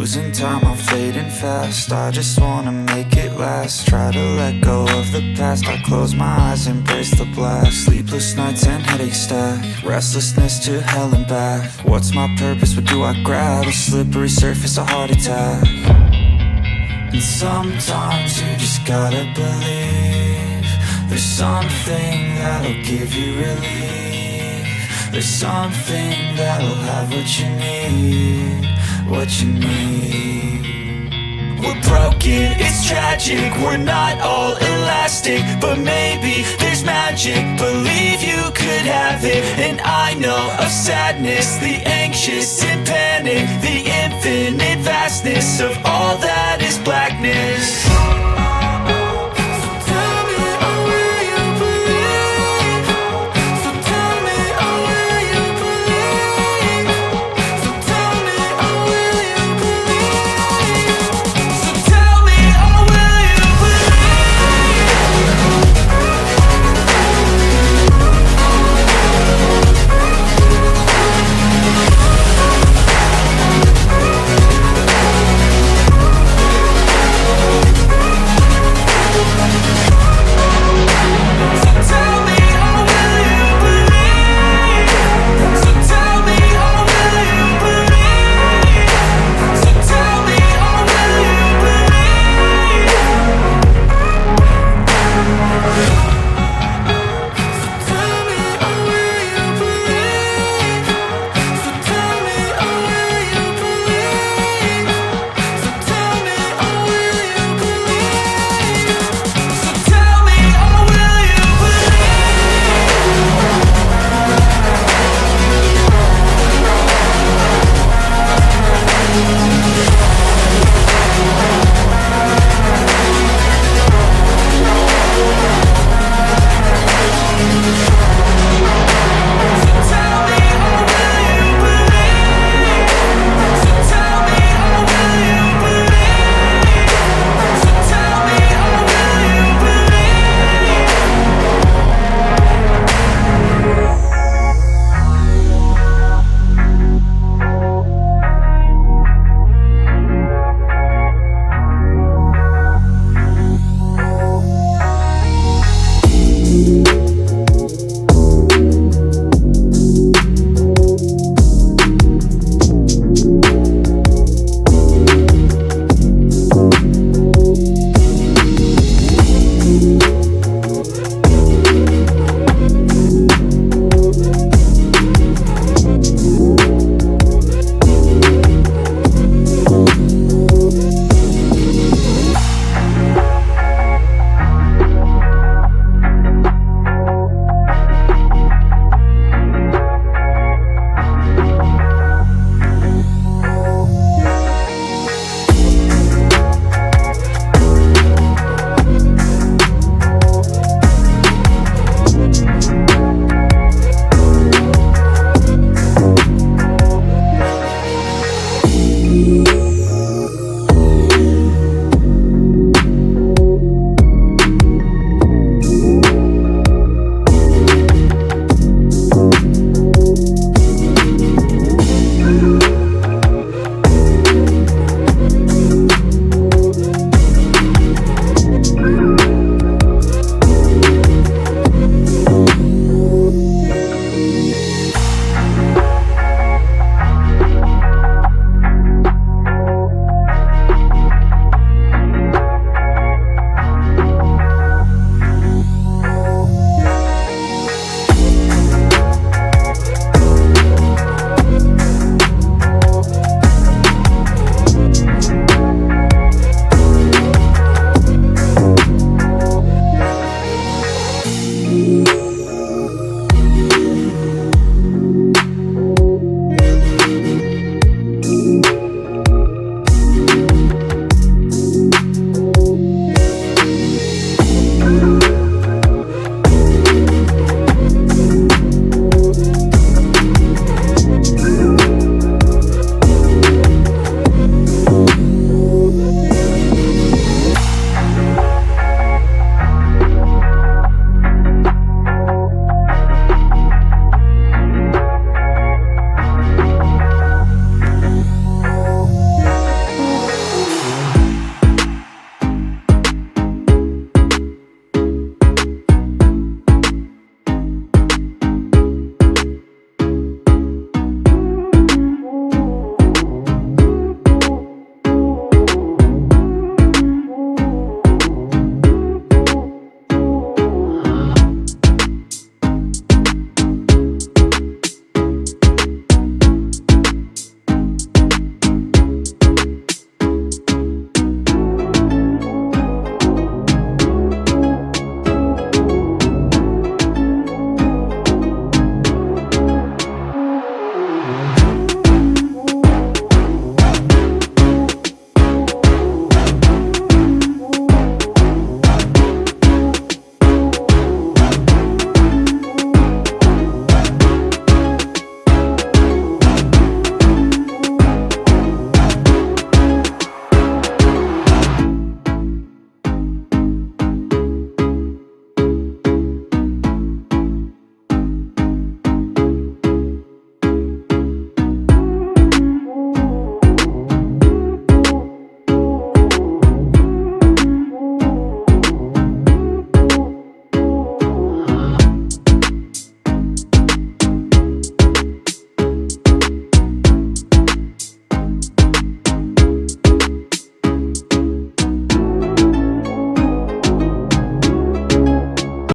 losing time, I'm fading fast. I just wanna make it last. Try to let go of the past. I close my eyes, embrace the blast. Sleepless nights and headaches stack. Restlessness to hell and back. What's my purpose, what do I grab? A slippery surface, a heart attack. And sometimes you just gotta believe there's something that'll give you relief. There's something that'll have what you need, what you need. We're broken, it's tragic, we're not all elastic, but maybe there's magic, believe you could have it. And I know of sadness, the anxious and panic, the infinite vastness of all that